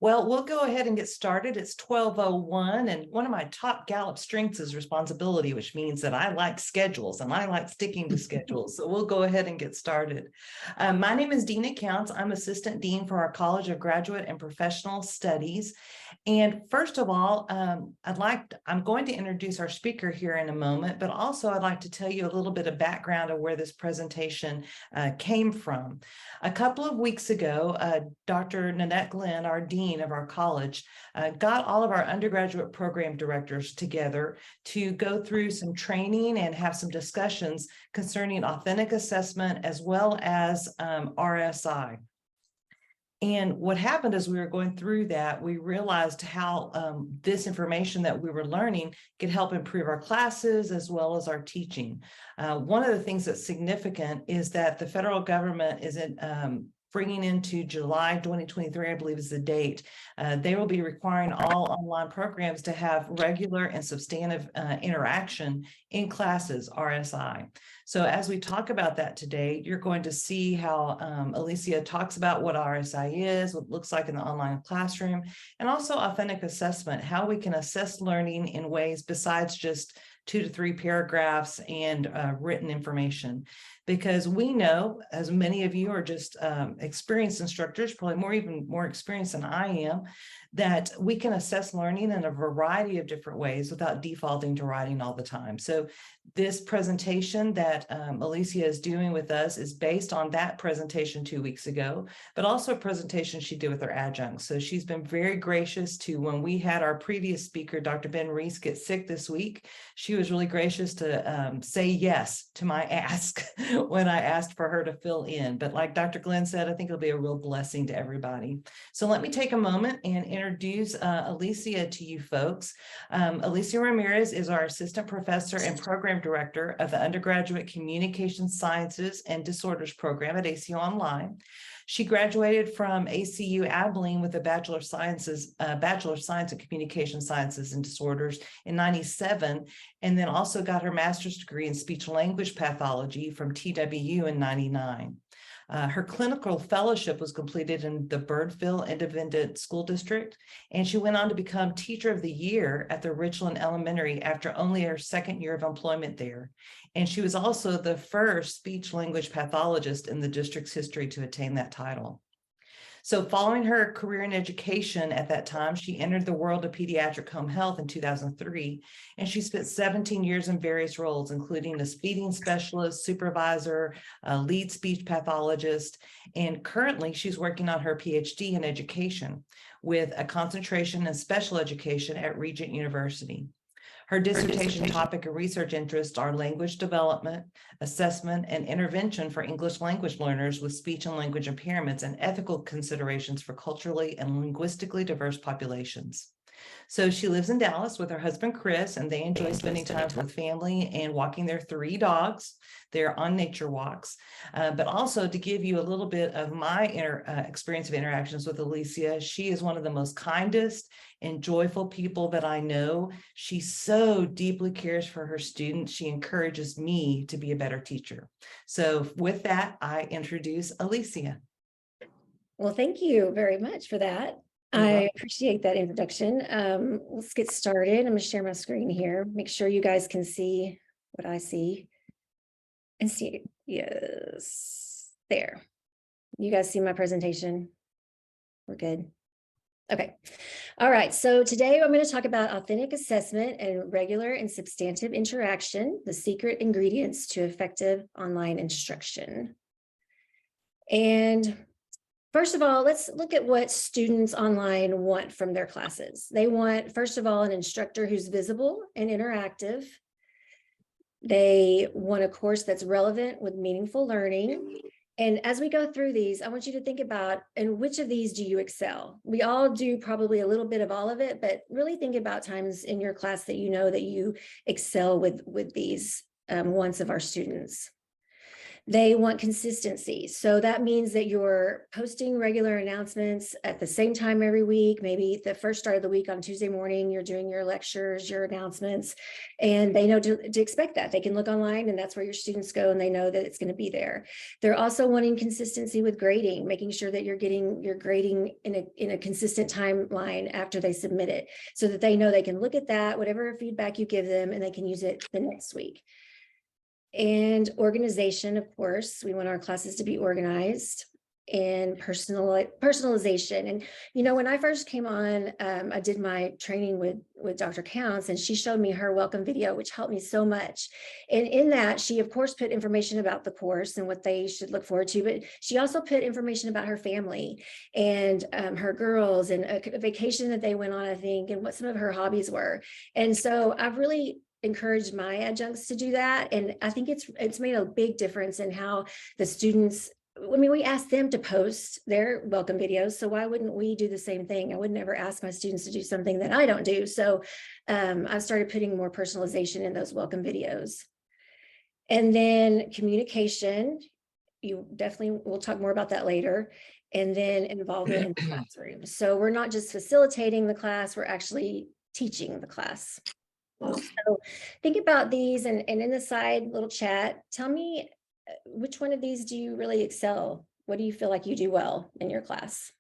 Well, we'll go ahead and get started. It's 12:01, and one of my top Gallup strengths is responsibility, which means that I like schedules and I like sticking to schedules. So we'll go ahead and get started. My name is Dina Counts. I'm Assistant Dean for our College of Graduate and Professional Studies. And first of all, I'm going to introduce our speaker here in a moment, but also I'd like to tell you a little bit of background of where this presentation came from. A couple of weeks ago, Dr. Nanette Glenn, our dean of our college, got all of our undergraduate program directors together to go through some training and have some discussions concerning authentic assessment as well as RSI. And what happened as we were going through that, we realized how this information that we were learning could help improve our classes as well as our teaching. One of the things that's significant is that the federal government is bringing into July 2023, I believe is the date, they will be requiring all online programs to have regular and substantive interaction in classes, RSI. So as we talk about that today, you're going to see how Alicia talks about what RSI is, what it looks like in the online classroom, and also authentic assessment, how we can assess learning in ways besides just 2 to 3 paragraphs and written information. Because we know, as many of you are just experienced instructors, probably even more experienced than I am, that we can assess learning in a variety of different ways without defaulting to writing all the time. So this presentation that Alicia is doing with us is based on that presentation 2 weeks ago, but also a presentation she did with her adjuncts. So she's been very gracious to, when we had our previous speaker, Dr. Ben Reese, get sick this week, she was really gracious to say yes to my ask when I asked for her to fill in. But like Dr. Glenn said, I think it'll be a real blessing to everybody. So let me take a moment and introduce Alicia to you folks. Alicia Ramirez is our assistant professor and program director of the undergraduate communication sciences and disorders program at ACU Online. She graduated from ACU Abilene with a Bachelor of Science in Communication Sciences and Disorders in '97, and then also got her master's degree in speech language pathology from TWU in '99. Her clinical fellowship was completed in the Birdville Independent School District, and she went on to become Teacher of the Year at the Richland Elementary after only her second year of employment there. And she was also the first speech language pathologist in the district's history to attain that title. So following her career in education at that time, she entered the world of pediatric home health in 2003, and she spent 17 years in various roles, including a feeding specialist, supervisor, lead speech pathologist, and currently she's working on her PhD in education with a concentration in special education at Regent University. Her dissertation topic and research interests are language development, assessment, and intervention for English language learners with speech and language impairments and ethical considerations for culturally and linguistically diverse populations. So she lives in Dallas with her husband, Chris, and they enjoy spending time with family and walking their 3 dogs. They're on nature walks. But also to give you a little bit of my experience of interactions with Alicia, she is one of the most kindest and joyful people that I know. She so deeply cares for her students. She encourages me to be a better teacher. So with that, I introduce Alicia. Well, thank you very much for that. I appreciate that introduction. Let's get started. I'm going to share my screen here. Make sure you guys can see what I see. And see, yes, there. You guys see my presentation? We're good. Okay. All right. So today I'm going to talk about authentic assessment and regular and substantive interaction, the secret ingredients to effective online instruction. And first of all, let's look at what students online want from their classes. They want, first of all, an instructor who's visible and interactive. They want a course that's relevant with meaningful learning. And as we go through these, I want you to think about, in which of these do you excel? We all do probably a little bit of all of it, but really think about times in your class that you know that you excel with these wants of our students. They want consistency. So that means that you're posting regular announcements at the same time every week. Maybe the first start of the week on Tuesday morning, you're doing your lectures, your announcements, and they know to expect that. They can look online and that's where your students go and they know that it's going to be there. They're also wanting consistency with grading, making sure that you're getting your grading in a consistent timeline after they submit it, so that they know they can look at that, whatever feedback you give them, and they can use it the next week. And organization, of course, we want our classes to be organized, and personalization. And, you know, when I first came on, I did my training with Dr. Counts, and she showed me her welcome video, which helped me so much. And in that, she, of course, put information about the course and what they should look forward to, but she also put information about her family and her girls and a vacation that they went on, I think, and what some of her hobbies were. And so I've really encouraged my adjuncts to do that. And I think it's made a big difference in how the students, I mean, we ask them to post their welcome videos, so why wouldn't we do the same thing? I would never ask my students to do something that I don't do. So I've started putting more personalization in those welcome videos. And then communication, you definitely, we'll talk more about that later. And then involvement in the classroom. So we're not just facilitating the class, we're actually teaching the class. So think about these, and in the side little chat, tell me which one of these do you really excel? What do you feel like you do well in your class?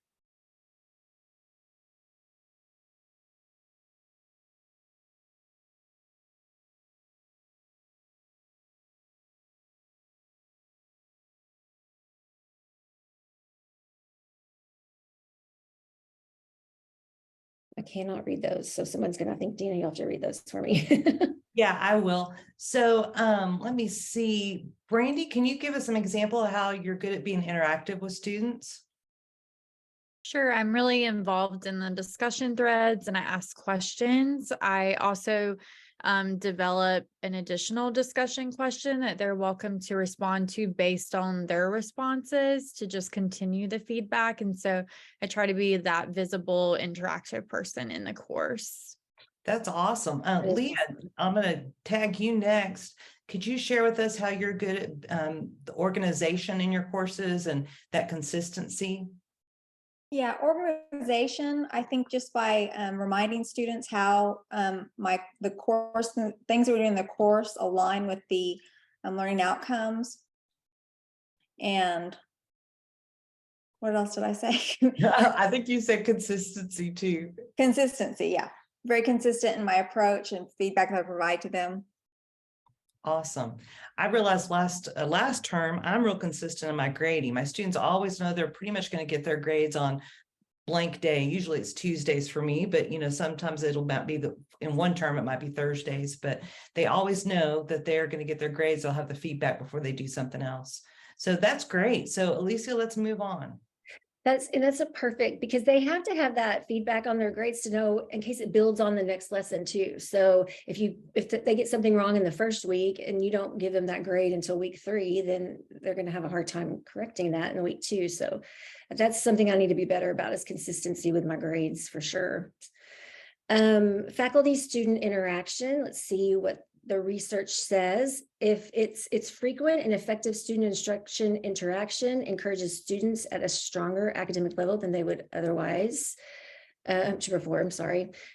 I cannot read those, so someone's gonna think, Dina, you'll have to read those for me. Yeah, I will. So let me see. Brandy, can you give us an example of how you're good at being interactive with students? Sure, I'm really involved in the discussion threads and I ask questions. I also develop an additional discussion question that they're welcome to respond to based on their responses to just continue the feedback. And so I try to be that visible, interactive person in the course. That's awesome. Leah, I'm going to tag you next. Could you share with us how you're good at the organization in your courses and that consistency? Yeah, organization, I think just by reminding students how the course, things we're doing in the course align with the learning outcomes. And what else did I say? I think you said consistency too. Consistency, yeah. Very consistent in my approach and feedback that I provide to them. Awesome. I realized last term, I'm real consistent in my grading. My students always know they're pretty much going to get their grades on blank day. Usually it's Tuesdays for me, but you know, sometimes it'll not be in one term, it might be Thursdays, but they always know that they're going to get their grades. They'll have the feedback before they do something else. So that's great. So Alicia, let's move on. That's a perfect, because they have to have that feedback on their grades to know in case it builds on the next lesson too. So if they get something wrong in the first week and you don't give them that grade until week 3, then they're going to have a hard time correcting that in week 2. So that's something I need to be better about, is consistency with my grades for sure. Faculty student interaction. Let's see what the research says. If it's frequent and effective student instruction interaction encourages students at a stronger academic level than they would otherwise to perform,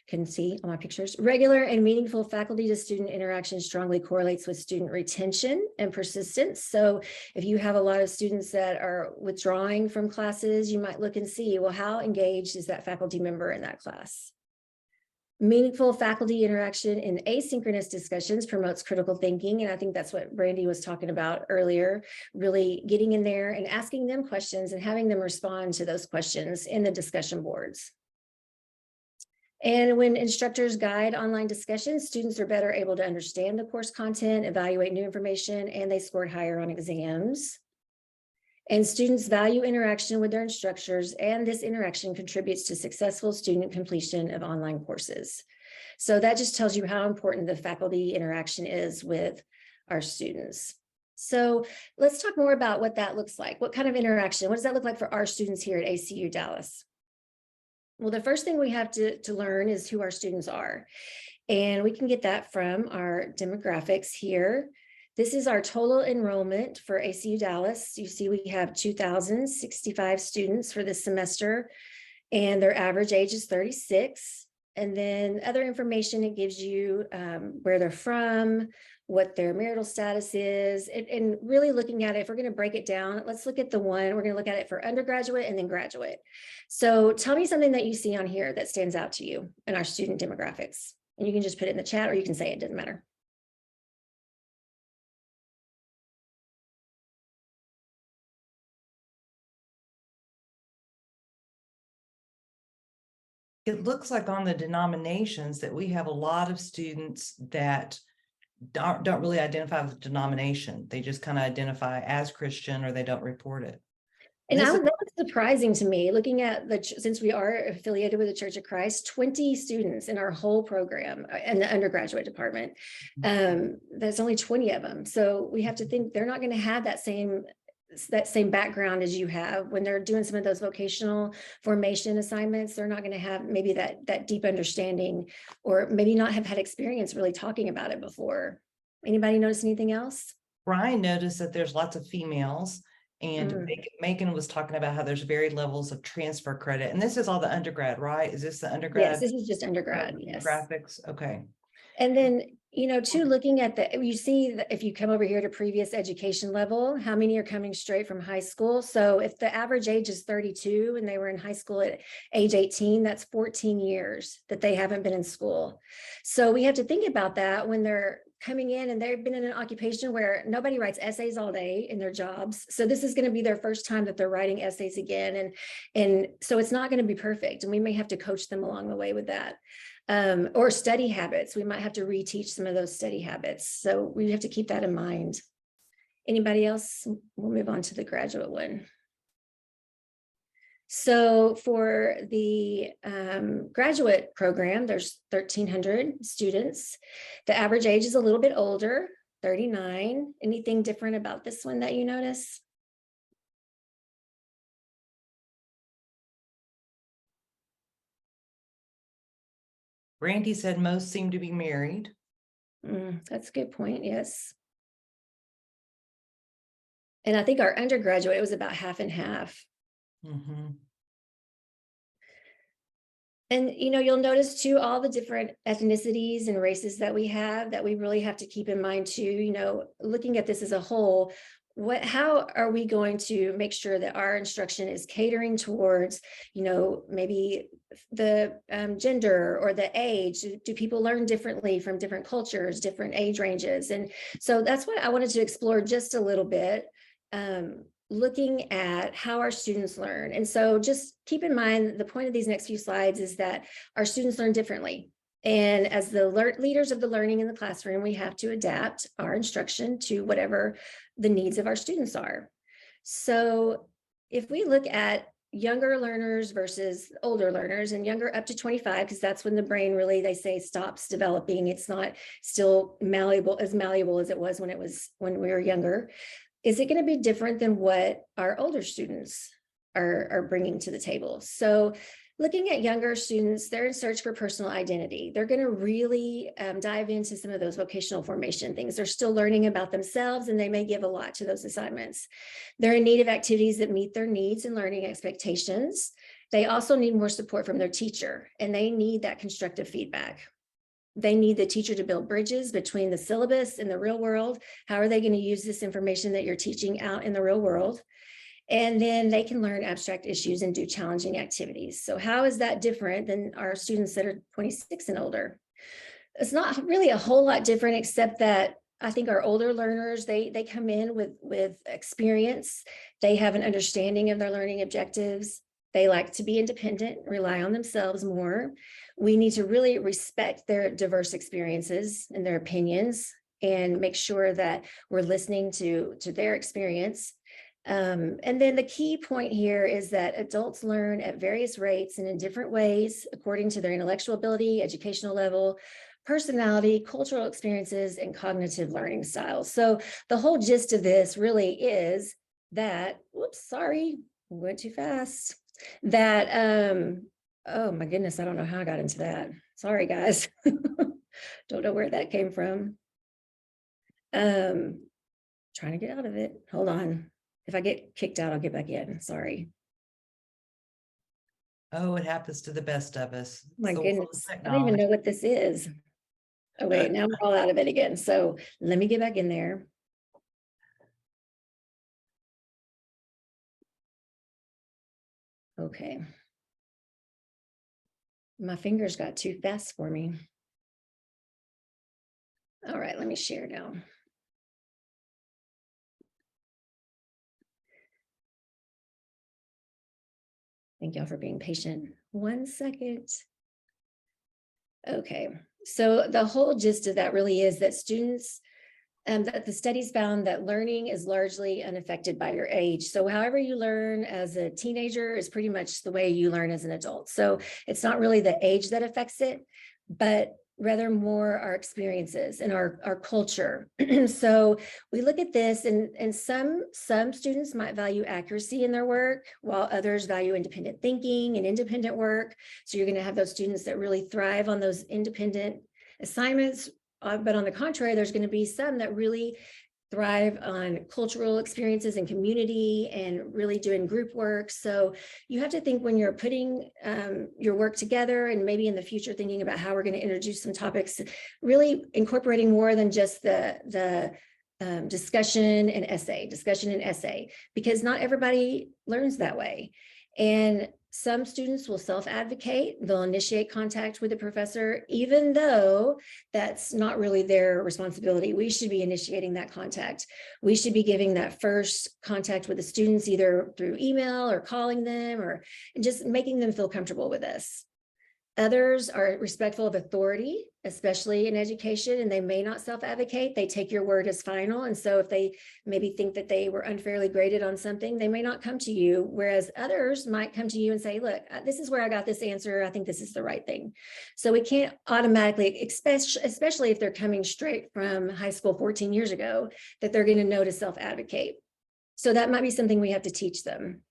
can see all my pictures. Regular and meaningful faculty to student interaction strongly correlates with student retention and persistence. So if you have a lot of students that are withdrawing from classes, you might look and see, well, how engaged is that faculty member in that class? Meaningful faculty interaction in asynchronous discussions promotes critical thinking. And I think that's what Brandy was talking about earlier, really getting in there and asking them questions and having them respond to those questions in the discussion boards. And when instructors guide online discussions, students are better able to understand the course content, evaluate new information, and they scored higher on exams. And students value interaction with their instructors, and this interaction contributes to successful student completion of online courses. So that just tells you how important the faculty interaction is with our students. So let's talk more about what that looks like. What kind of interaction? What does that look like for our students here at ACU Dallas? Well, the first thing we have to learn is who our students are. And we can get that from our demographics here. This is our total enrollment for ACU Dallas. You see, we have 2,065 students for this semester, and their average age is 36. And then other information, it gives you where they're from, what their marital status is, and really looking at it, if we're going to break it down, let's look at we're going to look at it for undergraduate and then graduate. So tell me something that you see on here that stands out to you in our student demographics. And you can just put it in the chat, or you can say it, doesn't matter. It looks like on the denominations that we have a lot of students that don't really identify with the denomination. They just kind of identify as Christian, or they don't report it. And that was surprising to me, looking at since we are affiliated with the Church of Christ, 20 students in our whole program in the undergraduate department. There's only 20 of them. So we have to think they're not going to have that same background as you have when they're doing some of those vocational formation assignments. They're not going to have maybe that deep understanding, or maybe not have had experience really talking about it before. Anybody notice anything else? Brian noticed that there's lots of females, and Megan was talking about how there's varied levels of transfer credit. And this is all the undergrad, right? Is this the undergrad? Yes, this is just undergrad. Yes. Graphics. Okay. And then, too, looking at you see that if you come over here to previous education level, how many are coming straight from high school? So if the average age is 32 and they were in high school at age 18, that's 14 years that they haven't been in school. So we have to think about that when they're coming in and they've been in an occupation where nobody writes essays all day in their jobs. So this is going to be their first time that they're writing essays again. And so it's not going to be perfect. And we may have to coach them along the way with that. Or study habits. We might have to reteach some of those study habits. So we have to keep that in mind. Anybody else? We'll move on to the graduate one. So for the graduate program, there's 1,300 students. The average age is a little bit older, 39. Anything different about this one that you notice? Randy said most seem to be married. That's a good point. Yes. And I think our undergraduate, it was about half and half. And, you'll notice too, all the different ethnicities and races that we have that we really have to keep in mind too, looking at this as a whole. How are we going to make sure that our instruction is catering towards, maybe the gender or the age? Do people learn differently from different cultures, different age ranges? And so that's what I wanted to explore just a little bit, looking at how our students learn. And so just keep in mind, the point of these next few slides is that our students learn differently. And as the leaders of the learning in the classroom, we have to adapt our instruction to whatever the needs of our students are. So if we look at younger learners versus older learners, and younger up to 25, because that's when the brain really, they say, stops developing. It's not still malleable as it was when we were younger. Is it going to be different than what our older students are bringing to the table? So looking at younger students, they're in search for personal identity. They're going to really dive into some of those vocational formation things. They're still learning about themselves, and they may give a lot to those assignments. They're in need of activities that meet their needs and learning expectations. They also need more support from their teacher, and they need that constructive feedback. They need the teacher to build bridges between the syllabus and the real world. How are they going to use this information that you're teaching out in the real world? And then they can learn abstract issues and do challenging activities. So how is that different than our students that are 26 and older? It's not really a whole lot different, except that I think our older learners, they come in with experience. They have an understanding of their learning objectives. They like to be independent, rely on themselves more. We need to really respect their diverse experiences and their opinions, and make sure that we're listening to their experience. And then the key point here is that adults learn at various rates and in different ways according to their intellectual ability, educational level, personality, cultural experiences, and cognitive learning styles. So the whole gist of this really is that, went too fast. That, oh my goodness, I don't know how I got into that. Sorry, guys. Don't know where that came from. Trying to get out of it. Hold on. If I get kicked out, I'll get back in. Sorry. Oh, it happens to the best of us. My It's the world of goodness. I don't even know technology. what this is. Oh, wait, now we're all out of it again. So let me get back in there. Okay. My fingers got too fast for me. All right, let me share now. Thank y'all for being patient. 1 second. Okay, so the whole gist of that really is that students, that the studies found that learning is largely unaffected by your age. So however you learn as a teenager is pretty much the way you learn as an adult. So it's not really the age that affects it, but rather more our experiences and our culture. So we look at this, and some students might value accuracy in their work, while others value independent thinking and independent work. So you're going to have those students that really thrive on those independent assignments. But on the contrary, there's going to be some that really thrive on cultural experiences and community and really doing group work. So you have to think when you're putting your work together, and maybe in the future thinking about how we're going to introduce some topics, really incorporating more than just the discussion and essay, because not everybody learns that way. And some students will self-advocate. They'll initiate contact with the professor, even though that's not really their responsibility. We should be initiating that contact. We should be giving that first contact with the students, either through email or calling them, or just making them feel comfortable with us. Others are respectful of authority, especially in education, and they may not self-advocate. They take your word as final. And so if they maybe think that they were unfairly graded on something, they may not come to you. Whereas others might come to you and say, look, this is where I got this answer. I think this is the right thing. So we can't automatically, especially if they're coming straight from high school 14 years ago, that they're going to know to self-advocate. So that might be something we have to teach them.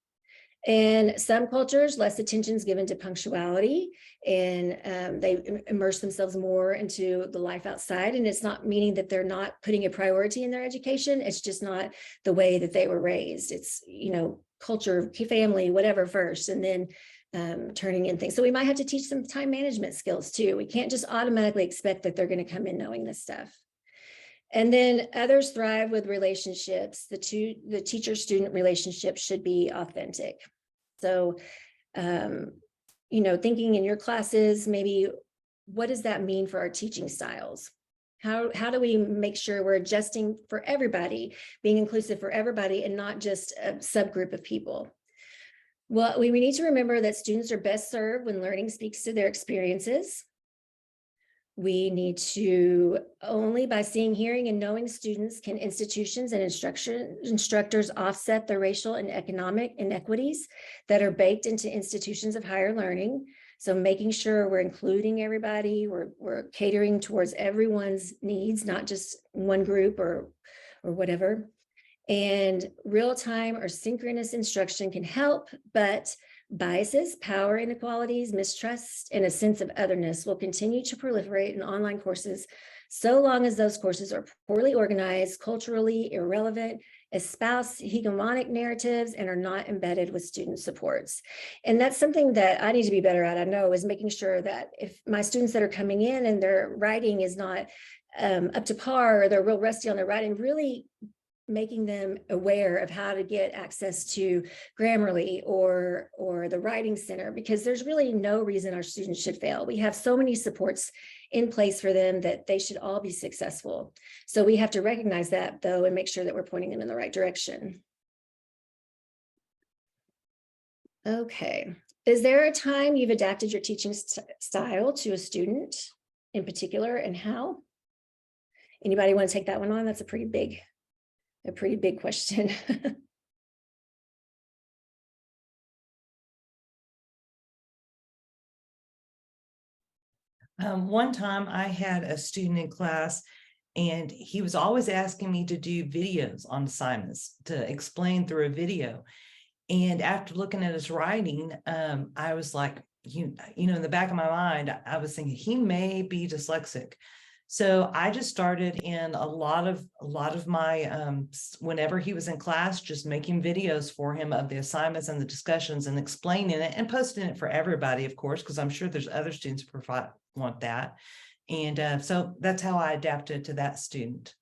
In some cultures, less attention is given to punctuality, and they immerse themselves more into the life outside. And it's not meaning that they're not putting a priority in their education. It's just not the way that they were raised. It's, culture, family, whatever first, and then turning in things. So we might have to teach some time management skills too. We can't just automatically expect that they're going to come in knowing this stuff. And then others thrive with relationships. The teacher-student relationship should be authentic. So, thinking in your classes, maybe what does that mean for our teaching styles? How do we make sure we're adjusting for everybody, being inclusive for everybody, and not just a subgroup of people? Well, we need to remember that students are best served when learning speaks to their experiences. We need to, only by seeing, hearing, and knowing students can institutions and instructors offset the racial and economic inequities that are baked into institutions of higher learning. So making sure we're including everybody, we're catering towards everyone's needs, not just one group or whatever. And real-time or synchronous instruction can help, but biases, power inequalities, mistrust, and a sense of otherness will continue to proliferate in online courses so long as those courses are poorly organized, culturally irrelevant, espouse hegemonic narratives, and are not embedded with student supports. And that's something that I need to be better at, I know, is making sure that if my students that are coming in and their writing is not up to par, or they're real rusty on their writing, really making them aware of how to get access to Grammarly or the Writing Center, because there's really no reason our students should fail. We have so many supports in place for them that they should all be successful. So we have to recognize that, though, and make sure that we're pointing them in the right direction. Okay. Is there a time you've adapted your teaching style to a student in particular, and how? Anybody want to take that one on? That's a pretty big question. One time I had a student in class, and he was always asking me to do videos on assignments, to explain through a video. And after looking at his writing, I was like, in the back of my mind, I was thinking he may be dyslexic. So I just started in a lot of my, whenever he was in class, just making videos for him of the assignments and the discussions and explaining it and posting it for everybody, of course, because I'm sure there's other students who want that. And so that's how I adapted to that student.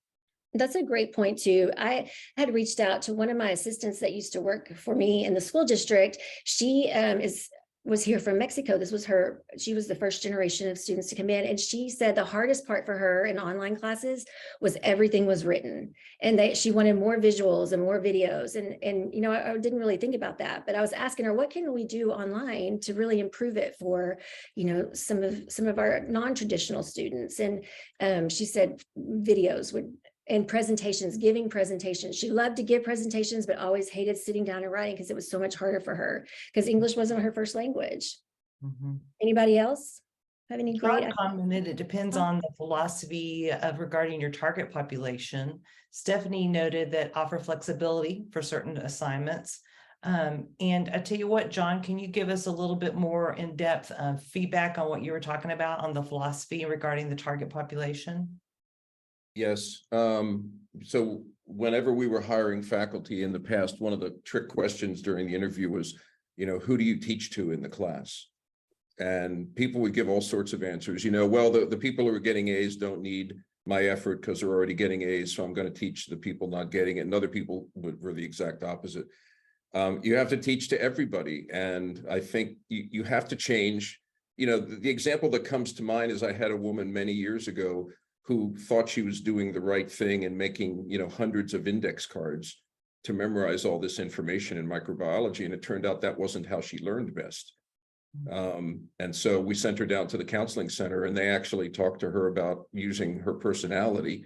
That's a great point too. I had reached out to one of my assistants that used to work for me in the school district. She was here from Mexico. She was the first generation of students to come in. And she said the hardest part for her in online classes was everything was written, and that she wanted more visuals and more videos. And you know, I didn't really think about that, but I was asking her, what can we do online to really improve it for, you know, some of our non-traditional students? And she said videos and presentations, giving presentations. She loved to give presentations, but always hated sitting down and writing because it was so much harder for her because English wasn't her first language. Anybody else have any great? John commented, it depends on the philosophy of regarding your target population. Stephanie noted that offer flexibility for certain assignments. And I tell you what, John, can you give us a little bit more in-depth feedback on what you were talking about on the philosophy regarding the target population? Yes. So whenever we were hiring faculty in the past, one of the trick questions during the interview was, you know, who do you teach to in the class? And people would give all sorts of answers. You know, well, the people who are getting A's don't need my effort because they're already getting A's, so I'm going to teach the people not getting it. And other people were the exact opposite. You have to teach to everybody. And I think you have to change. You know, the example that comes to mind is I had a woman many years ago who thought she was doing the right thing and making, you know, hundreds of index cards to memorize all this information in microbiology. And it turned out that wasn't how she learned best. And so we sent her down to the counseling center, and they actually talked to her about using her personality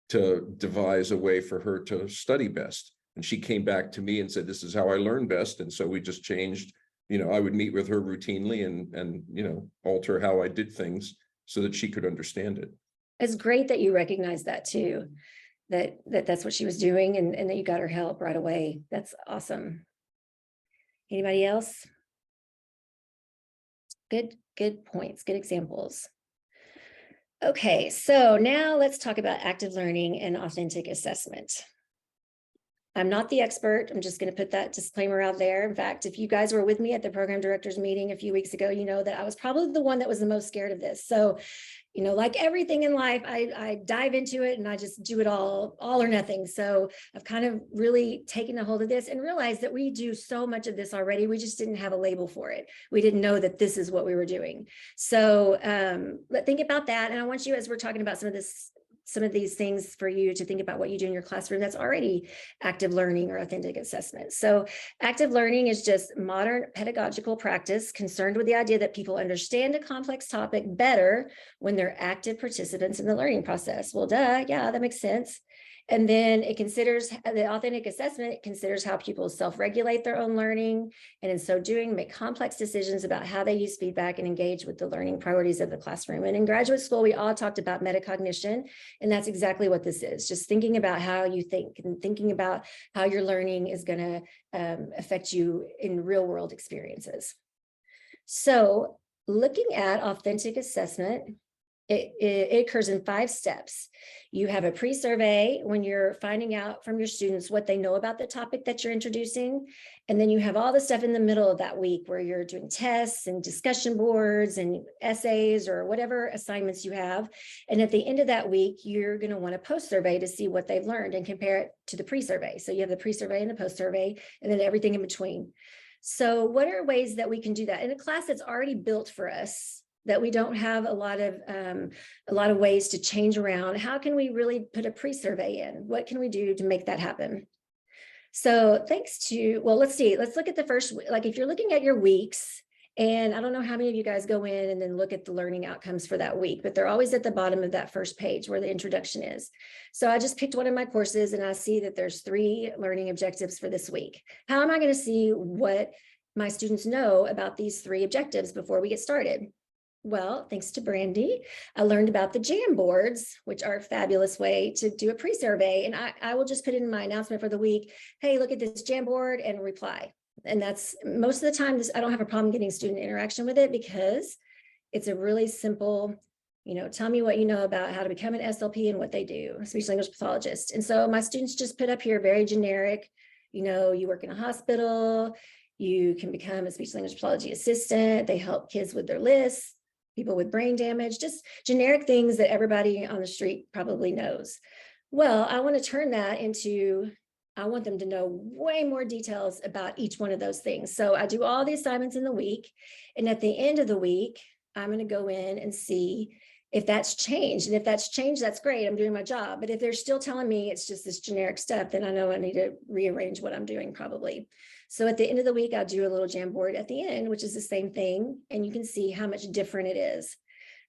to devise a way for her to study best. And she came back to me and said, this is how I learn best. And so we just changed, you know, I would meet with her routinely and, you know, alter how I did things so that she could understand it. It's great that you recognize that too, that's what she was doing, and that you got her help right away. That's awesome. Anybody else? Good points, good examples. Okay, so now let's talk about active learning and authentic assessment. I'm not the expert. I'm just going to put that disclaimer out there. In fact, if you guys were with me at the program directors meeting a few weeks ago, you know that I was probably the one that was the most scared of this. So, you know, like everything in life, I dive into it and I just do it all or nothing. So I've kind of really taken a hold of this and realized that we do so much of this already. We just didn't have a label for it. We didn't know that this is what we were doing. So think about that. And I want you, as we're talking about some of these things, for you to think about what you do in your classroom that's already active learning or authentic assessment. So active learning is just modern pedagogical practice concerned with the idea that people understand a complex topic better when they're active participants in the learning process. Well, duh, yeah, that makes sense. And then it considers the authentic assessment, it considers how pupils self-regulate their own learning, and in so doing, make complex decisions about how they use feedback and engage with the learning priorities of the classroom. And in graduate school, we all talked about metacognition, and that's exactly what this is, just thinking about how you think and thinking about how your learning is going to affect you in real world experiences. So looking at authentic assessment, it occurs in 5 steps. You have a pre-survey when you're finding out from your students what they know about the topic that you're introducing. And then you have all the stuff in the middle of that week where you're doing tests and discussion boards and essays or whatever assignments you have. And at the end of that week, you're going to want a post-survey to see what they've learned and compare it to the pre-survey. So you have the pre-survey and the post-survey, and then everything in between. So what are ways that we can do that in a class that's already built for us, that we don't have a lot of ways to change around? How can we really put a pre-survey in? What can we do to make that happen? So let's look at the first, like if you're looking at your weeks, and I don't know how many of you guys go in and then look at the learning outcomes for that week, but they're always at the bottom of that first page where the introduction is. So I just picked one of my courses and I see that there's 3 learning objectives for this week. How am I going to see what my students know about these 3 objectives before we get started? Well, thanks to Brandy, I learned about the Jamboards, which are a fabulous way to do a pre-survey. And I will just put in my announcement for the week, hey, look at this Jamboard and reply. And that's most of the time, I don't have a problem getting student interaction with it because it's a really simple, tell me what you know about how to become an SLP and what they do, a speech language pathologist. And so my students just put up here very generic, you work in a hospital, you can become a speech language pathology assistant. They help kids with their lists, people with brain damage, just generic things that everybody on the street probably knows. Well, I want to turn that into, I want them to know way more details about each one of those things. So I do all the assignments in the week. And at the end of the week, I'm going to go in and see if that's changed. And if that's changed, that's great. I'm doing my job. But if they're still telling me it's just this generic stuff, then I know I need to rearrange what I'm doing probably. So at the end of the week, I'll do a little Jamboard at the end, which is the same thing. And you can see how much different it is.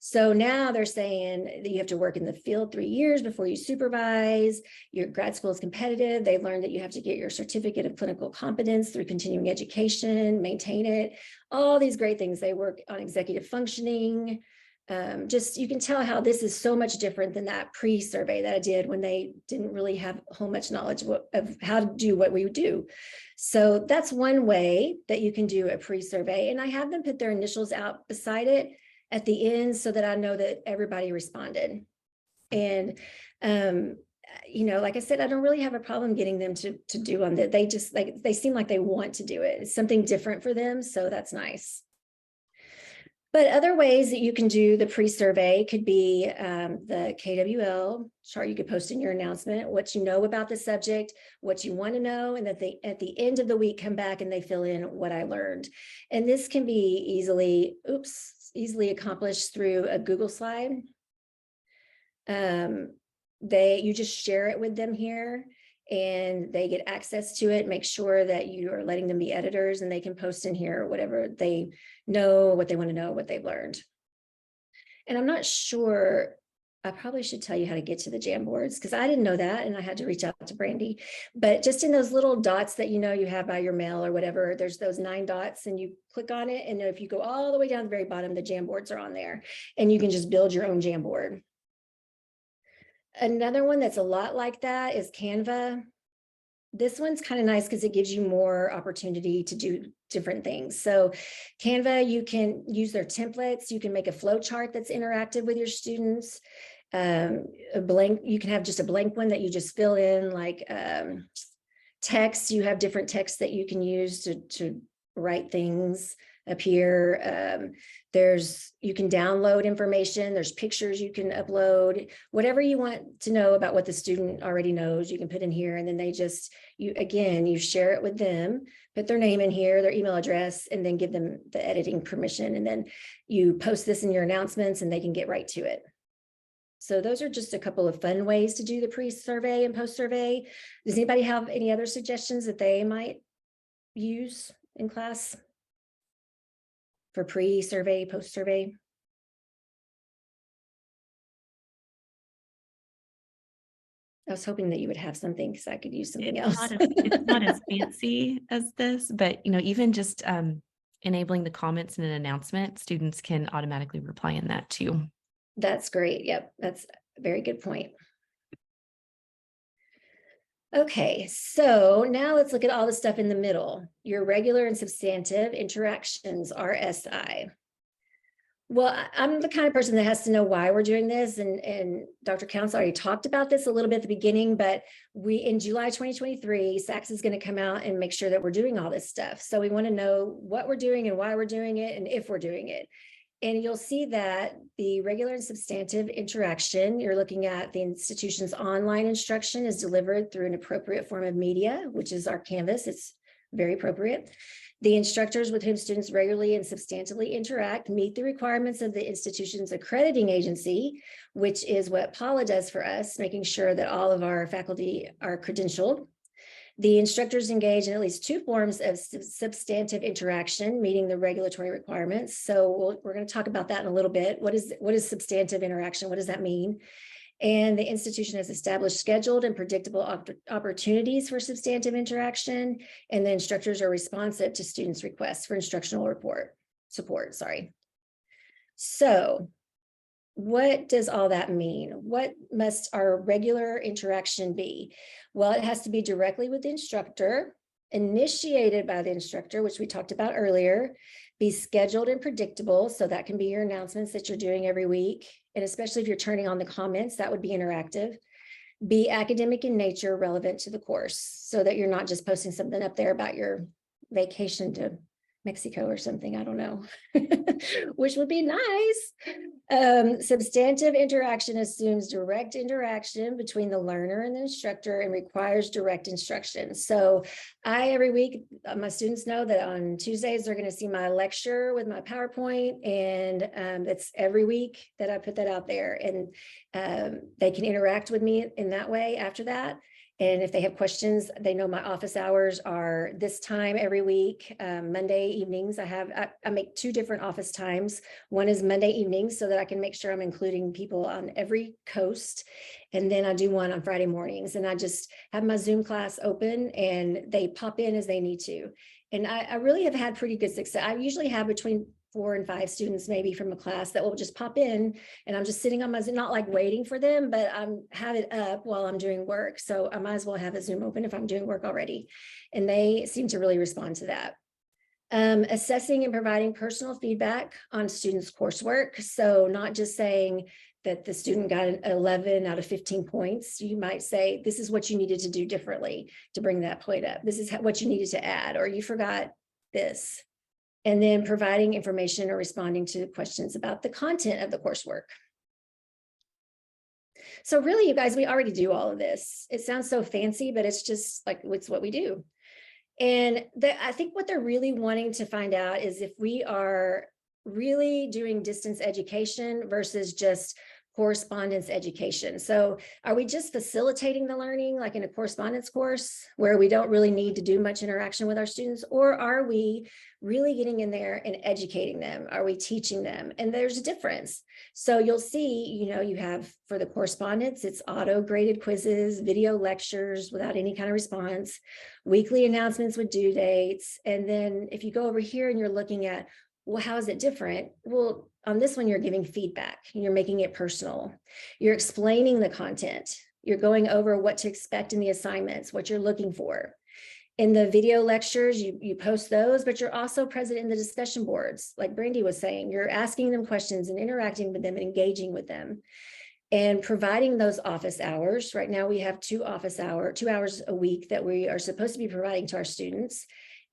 So now they're saying that you have to work in the field 3 years before you supervise. Your grad school is competitive. They've learned that you have to get your certificate of clinical competence through continuing education, maintain it, all these great things. They work on executive functioning. Just, you can tell how this is so much different than that pre-survey that I did when they didn't really have a whole much knowledge of how to do what we do. So that's one way that you can do a pre-survey. And I have them put their initials out beside it at the end so that I know that everybody responded. And, like I said, I don't really have a problem getting them to do on that. They seem like they want to do it. It's something different for them. So that's nice. But other ways that you can do the pre-survey could be the KWL chart you could post in your announcement, what you know about the subject, what you want to know, and that they at the end of the week come back and they fill in what I learned. And this can be easily accomplished through a Google slide. You just share it with them here and they get access to it. Make sure that you are letting them be editors and they can post in here whatever they know, what they want to know, what they've learned. And I'm not sure, I probably should tell you how to get to the Jamboards because I didn't know that and I had to reach out to Brandy. But just in those little dots that you have by your mail or whatever, there's those 9 dots and you click on it. And if you go all the way down to the very bottom, the Jamboards are on there and you can just build your own Jamboard. Another one that's a lot like that is Canva. This one's kind of nice because it gives you more opportunity to do different things. So Canva, you can use their templates. You can make a flow chart that's interactive with your students. You can have just a blank one that you just fill in like text. You have different texts that you can use to write things up here. You can download information. There's pictures you can upload, whatever you want to know about what the student already knows, you can put in here. And then you share it with them, put their name in here, their email address, and then give them the editing permission. And then you post this in your announcements and they can get right to it. So those are just a couple of fun ways to do the pre-survey and post-survey. Does anybody have any other suggestions that they might use in class for pre-survey, post-survey? I was hoping that you would have something because I could use something else. It's not as fancy as this, but even just enabling the comments in an announcement, students can automatically reply in that too. That's great. Yep, that's a very good point. Okay, so now let's look at all the stuff in the middle. Your regular and substantive interactions, RSI. Well, I'm the kind of person that has to know why we're doing this. And Dr. Counts already talked about this a little bit at the beginning, but in July 2023, SACS is going to come out and make sure that we're doing all this stuff. So we want to know what we're doing and why we're doing it and if we're doing it. And you'll see that the regular and substantive interaction, you're looking at the institution's online instruction is delivered through an appropriate form of media, which is our Canvas. It's very appropriate. The instructors with whom students regularly and substantively interact meet the requirements of the institution's accrediting agency, which is what Paula does for us, making sure that all of our faculty are credentialed. The instructors engage in at least 2 forms of substantive interaction, meeting the regulatory requirements. So we're going to talk about that in a little bit. What is substantive interaction? What does that mean? And the institution has established scheduled and predictable opportunities for substantive interaction, and the instructors are responsive to students' requests for instructional support. So what does all that mean? What must our regular interaction be? Well, it has to be directly with the instructor, initiated by the instructor, which we talked about earlier, be scheduled and predictable. So that can be your announcements that you're doing every week, and especially if you're turning on the comments, that would be interactive. Be academic in nature, relevant to the course, so that you're not just posting something up there about your vacation to Mexico or something, I don't know, which would be nice. Substantive interaction assumes direct interaction between the learner and the instructor and requires direct instruction. So every week, my students know that on Tuesdays, they're going to see my lecture with my PowerPoint, and that's every week that I put that out there, and they can interact with me in that way after that. And if they have questions, they know my office hours are this time every week, Monday evenings. I make 2 different office times. One is Monday evenings so that I can make sure I'm including people on every coast. And then I do one on Friday mornings, and I just have my Zoom class open and they pop in as they need to. And I really have had pretty good success. I usually have between 4 and 5 students maybe from a class that will just pop in, and I'm just sitting on my Zoom, not like waiting for them, but I'm have it up while I'm doing work. So I might as well have a Zoom open if I'm doing work already. And they seem to really respond to that. Assessing and providing personal feedback on students' coursework. So not just saying that the student got an 11 out of 15 points. You might say, this is what you needed to do differently to bring that point up. This is what you needed to add, or you forgot this. And then providing information or responding to questions about the content of the coursework. So really, you guys, we already do all of this. It sounds so fancy, but it's just like, it's what we do. And I think what they're really wanting to find out is if we are really doing distance education versus just correspondence education. So are we just facilitating the learning like in a correspondence course where we don't really need to do much interaction with our students, or are we really getting in there and educating them? Are we teaching them? And there's a difference. So you'll see, you have for the correspondence, it's auto graded quizzes, video lectures without any kind of response, weekly announcements with due dates. And then if you go over here and you're looking at, well, how is it different? Well, on this one, you're giving feedback. You're making it personal. You're explaining the content. You're going over what to expect in the assignments, what you're looking for. In the video lectures, you post those, but you're also present in the discussion boards. Like Brandy was saying, you're asking them questions and interacting with them and engaging with them and providing those office hours. Right now, we have 2 hours a week that we are supposed to be providing to our students.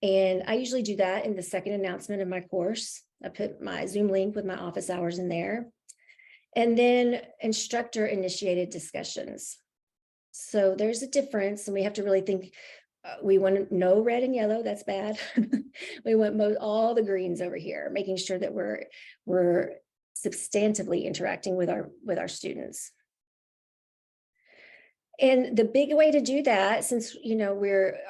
And I usually do that in the second announcement of my course. I put my Zoom link with my office hours in there. And then instructor initiated discussions. So there's a difference, and we have to really think, we want no red and yellow, that's bad. We want all the greens over here, making sure that we're substantively interacting with our students. And the big way to do that, since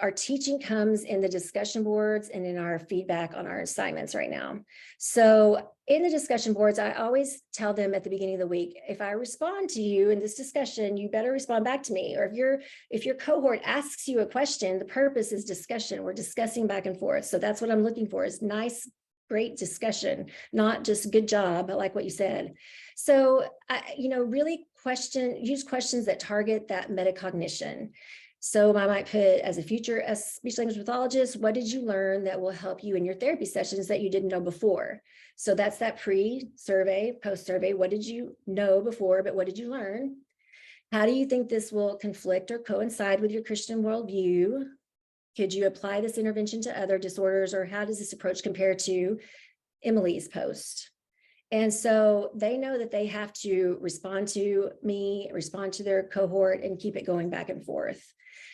our teaching comes in the discussion boards and in our feedback on our assignments right now. So in the discussion boards, I always tell them at the beginning of the week, if I respond to you in this discussion, you better respond back to me. Or if your cohort asks you a question, the purpose is discussion. We're discussing back and forth. So that's what I'm looking for, is nice, great discussion, not just good job. I like what you said. So, really use questions that target that metacognition. So I might put, as a future speech language pathologist, what did you learn that will help you in your therapy sessions that you didn't know before? So that's that pre-survey, post-survey. What did you know before, but what did you learn? How do you think this will conflict or coincide with your Christian worldview? Could you apply this intervention to other disorders, or how does this approach compare to Emily's post? And so they know that they have to respond to me, respond to their cohort, and keep it going back and forth.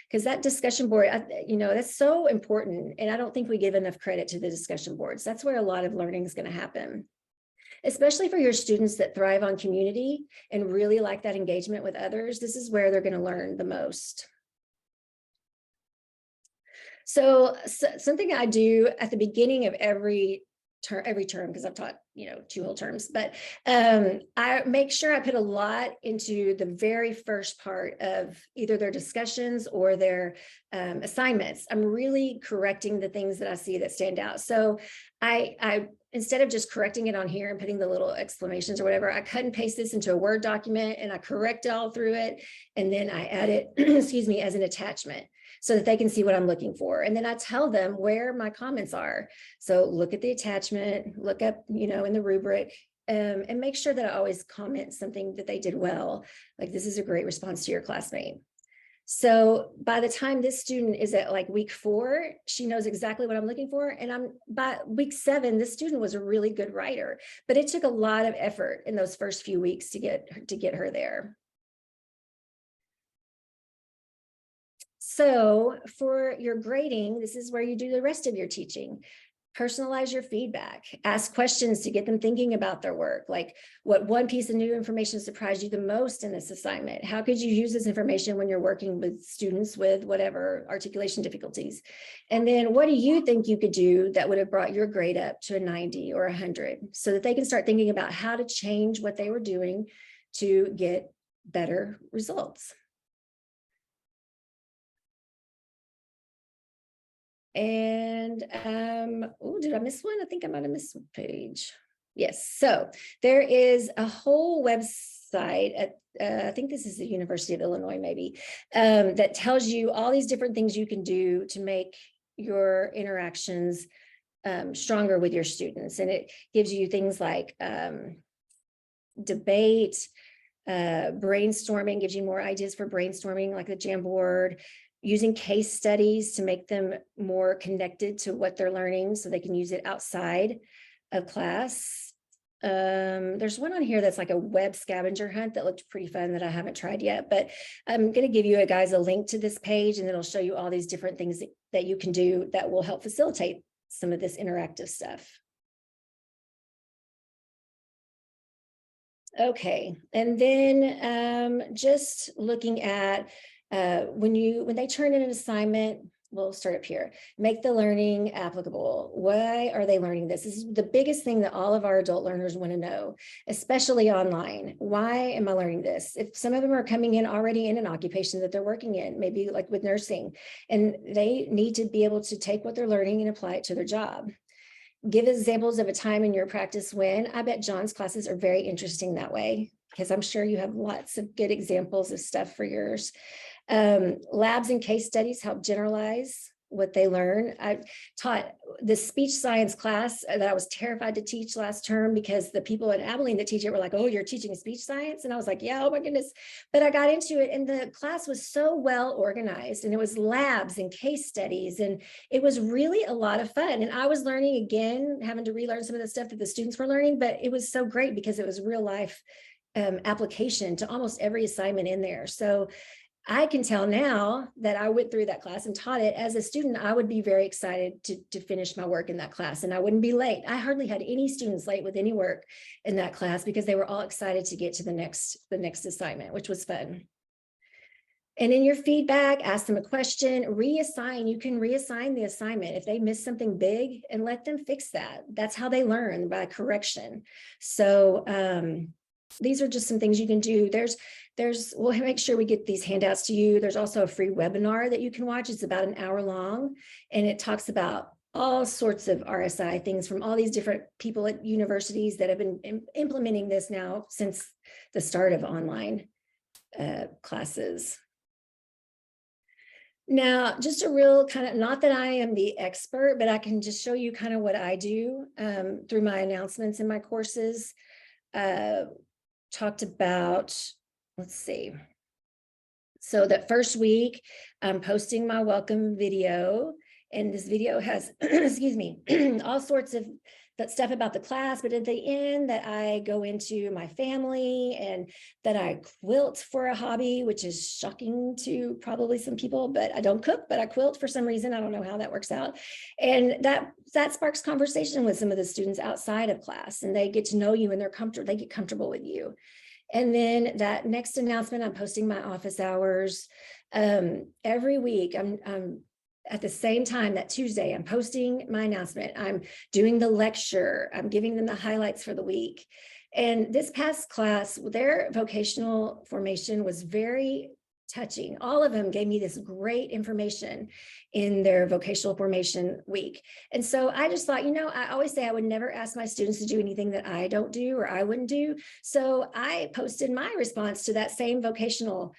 Because that discussion board, that's so important. And I don't think we give enough credit to the discussion boards. That's where a lot of learning is going to happen, especially for your students that thrive on community and really like that engagement with others. This is where they're going to learn the most. So something I do at the beginning of every term, because I've taught 2 whole terms, but I make sure I put a lot into the very first part of either their discussions or their assignments. I'm really correcting the things that I see that stand out. So I instead of just correcting it on here and putting the little exclamations or whatever, I cut and paste this into a Word document and I correct all through it, and then I add it excuse me, as an attachment, so that they can see what I'm looking for. And then I tell them where my comments are. So look at the attachment, look up, in the rubric, and make sure that I always comment something that they did well. Like, this is a great response to your classmate. So by the time this student is at like week 4, she knows exactly what I'm looking for. And by week 7, this student was a really good writer, but it took a lot of effort in those first few weeks to get her there. So for your grading, this is where you do the rest of your teaching. Personalize your feedback, ask questions to get them thinking about their work. Like, what one piece of new information surprised you the most in this assignment? How could you use this information when you're working with students with whatever articulation difficulties? And then what do you think you could do that would have brought your grade up to a 90 or 100, so that they can start thinking about how to change what they were doing to get better results? And oh, did I miss one? I think I might have missed one page. Yes, so there is a whole website at I think this is the University of Illinois, maybe, that tells you all these different things you can do to make your interactions stronger with your students. And it gives you things like debate, brainstorming, gives you more ideas for brainstorming, like the Jamboard, using case studies to make them more connected to what they're learning so they can use it outside of class. There's one on here that's like a web scavenger hunt that looked pretty fun that I haven't tried yet, but I'm going to give you guys a link to this page, and it'll show you all these different things that you can do that will help facilitate some of this interactive stuff. Okay, and then just looking at when they turn in an assignment, we'll start up here. Make the learning applicable. Why are they learning this? This is the biggest thing that all of our adult learners want to know, especially online. Why am I learning this? If some of them are coming in already in an occupation that they're working in, maybe like with nursing, and they need to be able to take what they're learning and apply it to their job. Give examples of a time in your practice when. I bet John's classes are very interesting that way, because I'm sure you have lots of good examples of stuff for yours. Labs and case studies help generalize what they learn. I taught the speech science class that I was terrified to teach last term, because the people at Abilene that teach it were like, oh, you're teaching speech science? And I was like, yeah, oh my goodness. But I got into it, and the class was so well organized, and it was labs and case studies, and it was really a lot of fun. And I was learning again, having to relearn some of the stuff that the students were learning, but it was so great because it was real life application to almost every assignment in there. So I can tell now that I went through that class and taught it as a student, I would be very excited to finish my work in that class, and I wouldn't be late. I hardly had any students late with any work in that class, because they were all excited to get to the next assignment, which was fun. And in your feedback, ask them a question, reassign. You can reassign the assignment if they miss something big, and let them fix that. That's how they learn, by correction. So these are just some things you can do. We'll make sure we get these handouts to you. There's also a free webinar that you can watch. It's about an hour long, and it talks about all sorts of RSI things from all these different people at universities that have been implementing this now since the start of online classes. Now, just a real kind of, not that I am the expert, but I can just show you kind of what I do through my announcements in my courses. Talked about, let's see. So that first week, I'm posting my welcome video, and this video has, excuse me, all sorts of that stuff about the class, but at the end that I go into my family, and that I quilt for a hobby, which is shocking to probably some people, but I don't cook, but I quilt for some reason. I don't know how that works out. And that sparks conversation with some of the students outside of class, and they get to know you, and they get comfortable with you. And then that next announcement, I'm posting my office hours. Every week, I'm at the same time, that Tuesday, I'm posting my announcement. I'm doing the lecture. I'm giving them the highlights for the week. And this past class, their vocational formation was very touching. All of them gave me this great information in their vocational formation week. And so I just thought, I always say I would never ask my students to do anything that I don't do or I wouldn't do. So I posted my response to that same vocational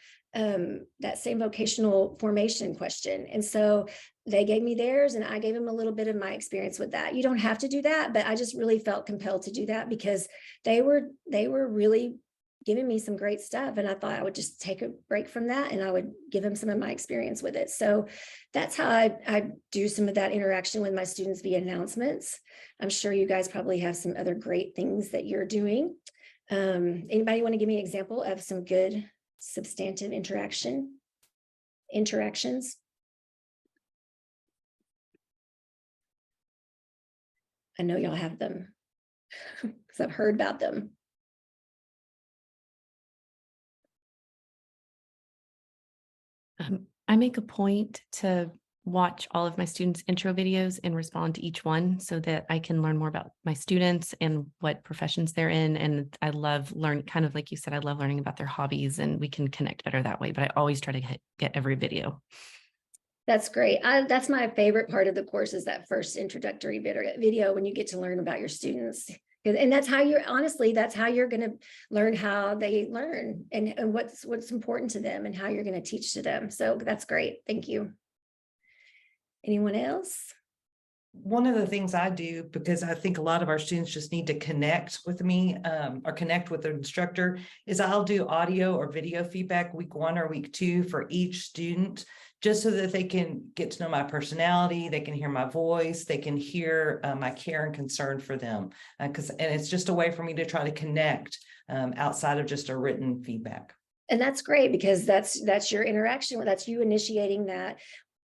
formation question. And so they gave me theirs and I gave them a little bit of my experience with that. You don't have to do that, but I just really felt compelled to do that because they were really giving me some great stuff. And I thought I would just take a break from that and I would give them some of my experience with it. So that's how I do some of that interaction with my students via announcements. I'm sure you guys probably have some other great things that you're doing. Anybody want to give me an example of some good substantive interactions? I know y'all have them because I've heard about them. I make a point to watch all of my students' intro videos and respond to each one so that I can learn more about my students and what professions they're in. And I love learning, kind of like you said, I love learning about their hobbies and we can connect better that way. But I always try to get every video. That's great. That's my favorite part of the course is that first introductory video when you get to learn about your students. And that's how that's how you're going to learn how they learn and what's important to them and how you're going to teach to them. So that's great. Thank you. Anyone else? One of the things I do, because I think a lot of our students just need to connect with me or connect with their instructor, is I'll do audio or video feedback week 1 or week 2 for each student, just so that they can get to know my personality, they can hear my voice, they can hear my care and concern for them. And it's just a way for me to try to connect outside of just a written feedback. And that's great because that's your interaction. That's you initiating that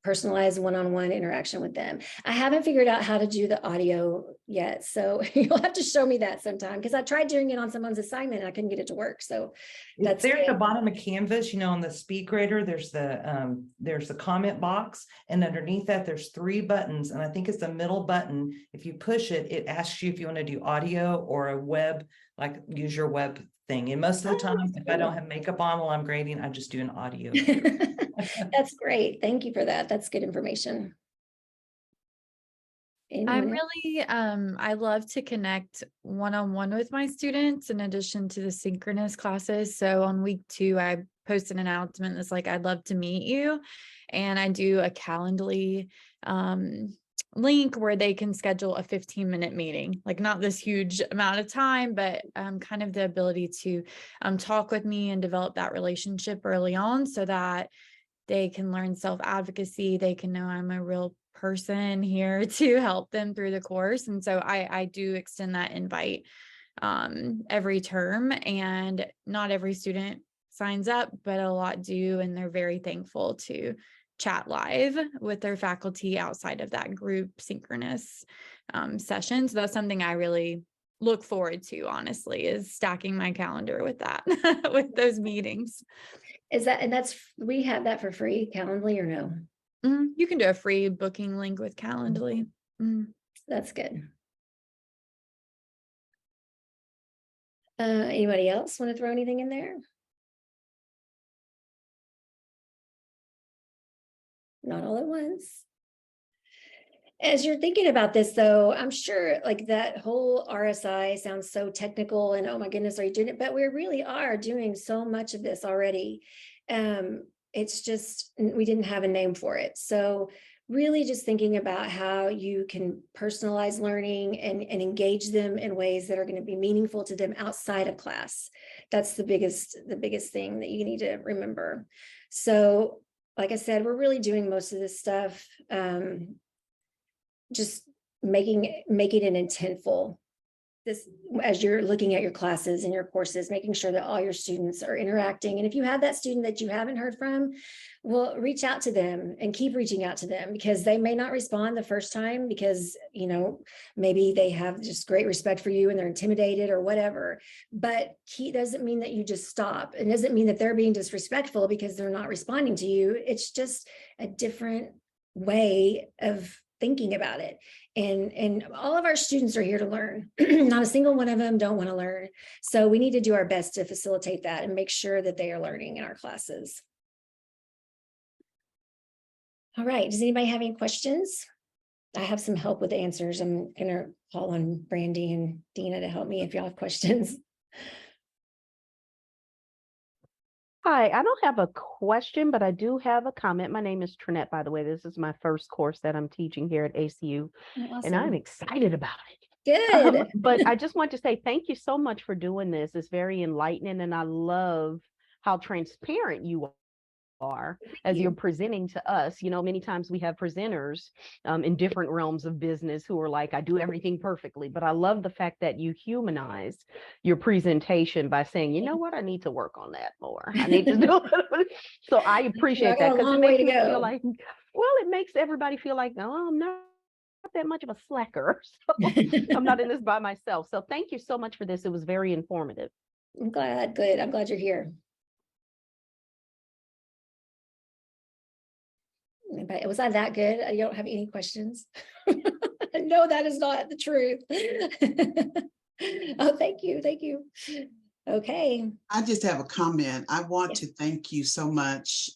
personalized one-on-one interaction with them. I haven't figured out how to do the audio yet. So you'll have to show me that sometime because I tried doing it on someone's assignment and I couldn't get it to work. So that's there at the great. bottom of Canvas, on the speed grader, there's the comment box, and underneath that there's 3 buttons. And I think it's the middle button. If you push it, it asks you if you want to do audio or a web, like use your web thing. And most of the time, if I don't have makeup on while I'm grading, I just do an audio. That's great. Thank you for that. That's good information. I'm really, I love to connect one-on-one with my students in addition to the synchronous classes. So on week 2, I post an announcement that's like, I'd love to meet you. And I do a Calendly link where they can schedule a 15-minute meeting, like not this huge amount of time, but kind of the ability to talk with me and develop that relationship early on so that they can learn self-advocacy. They can know I'm a real person here to help them through the course. And so I do extend that invite every term, and not every student signs up, but a lot do. And they're very thankful to chat live with their faculty outside of that group synchronous session. So that's something I really look forward to, honestly, is stacking my calendar with that, with those meetings. We have that for free, Calendly, or no? You can do a free booking link with Calendly. That's good. Anybody else want to throw anything in there? Not all at once. As you're thinking about this, though, I'm sure like that whole RSI sounds so technical and oh my goodness, are you doing it? But we really are doing so much of this already. It's just, we didn't have a name for it. So really just thinking about how you can personalize learning and engage them in ways that are going to be meaningful to them outside of class. That's the biggest thing that you need to remember. So like I said, we're really doing most of this stuff, just making it intentful. This, as you're looking at your classes and your courses, making sure that all your students are interacting. And if you have that student that you haven't heard from, well, reach out to them and keep reaching out to them, because they may not respond the first time because, maybe they have just great respect for you and they're intimidated or whatever. But doesn't mean that you just stop. It doesn't mean that they're being disrespectful because they're not responding to you. It's just a different way of thinking about it. And all of our students are here to learn. Not a single one of them don't want to learn. So we need to do our best to facilitate that and make sure that they are learning in our classes. All right. Does anybody have any questions? I have some help with the answers. I'm going to call on Brandy and Dina to help me if y'all have questions. Hi, I don't have a question, but I do have a comment. My name is Trinette, by the way. This is my first course that I'm teaching here at ACU, and I'm Awesome. excited about it. Good. But I just want to say thank you so much for doing this. It's very enlightening, and I love how transparent you are as you're presenting to us. You know, many times we have presenters in different realms of business who are like, I do everything perfectly. But I love the fact that you humanize your presentation by saying, you know what, I need to work on that more. I need to do it. So I appreciate that, because it makes me feel like, well, it makes everybody feel like, oh, I'm not that much of a slacker. So I'm not in this by myself. So thank you so much for this. It was very informative. I'm glad. Good. I'm glad you're here. But was I that good? You don't have any questions? No, that is not the truth. Oh, thank you. Thank you. Okay. I just have a comment. I want Yes. to thank you so much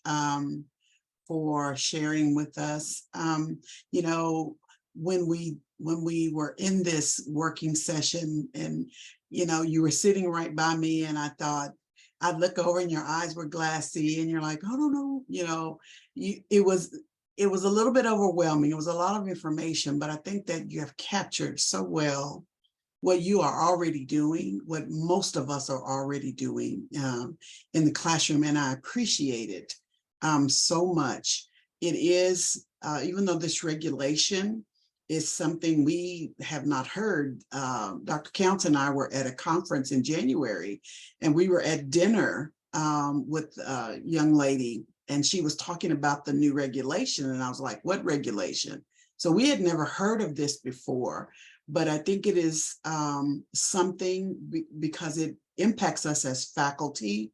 for sharing with us. You know, when we were in this working session, and you know, you were sitting right by me, and I thought I'd look over and your eyes were glassy, and you're like, I don't know, you know, it was a little bit overwhelming. It was a lot of information, but I think that you have captured so well what you are already doing, what most of us are already doing in the classroom, and I appreciate it so much. It is, even though this regulation is something we have not heard, Dr. Counts and I were at a conference in January, and we were at dinner with a young lady, and she was talking about the new regulation, and I was like, what regulation? So we had never heard of this before. But I think it is something because it impacts us as faculty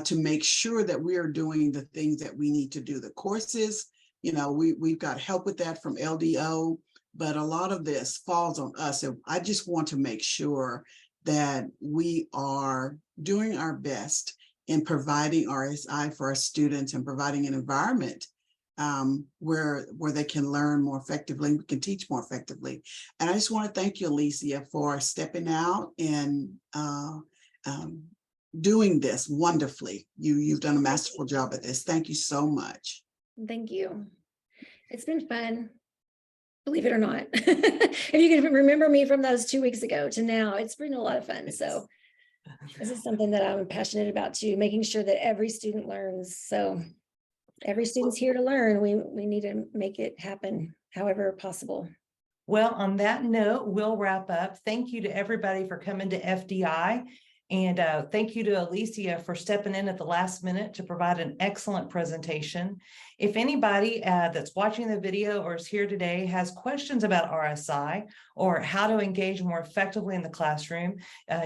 to make sure that we are doing the things that we need to do. The courses, you know, we've got help with that from LDO, but a lot of this falls on us. And I just want to make sure that we are doing our best in providing RSI for our students and providing an environment where they can learn more effectively, we can teach more effectively. And I just want to thank you, Alicia, for stepping out and doing this wonderfully. You've done a masterful job at this. Thank you so much. Thank you. It's been fun. Believe it or not. If you can remember me from those 2 weeks ago to now, it's been a lot of fun. So this is something that I'm passionate about too, making sure that every student learns. So every student's here to learn. We need to make it happen however possible. Well, on that note, we'll wrap up. Thank you to everybody for coming to FDI. And thank you to Alicia for stepping in at the last minute to provide an excellent presentation. If anybody that's watching the video or is here today has questions about RSI or how to engage more effectively in the classroom,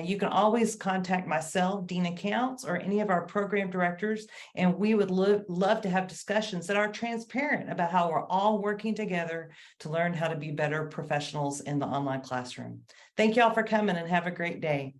you can always contact myself, Dina Counts, or any of our program directors, and we would love to have discussions that are transparent about how we're all working together to learn how to be better professionals in the online classroom. Thank you all for coming and have a great day.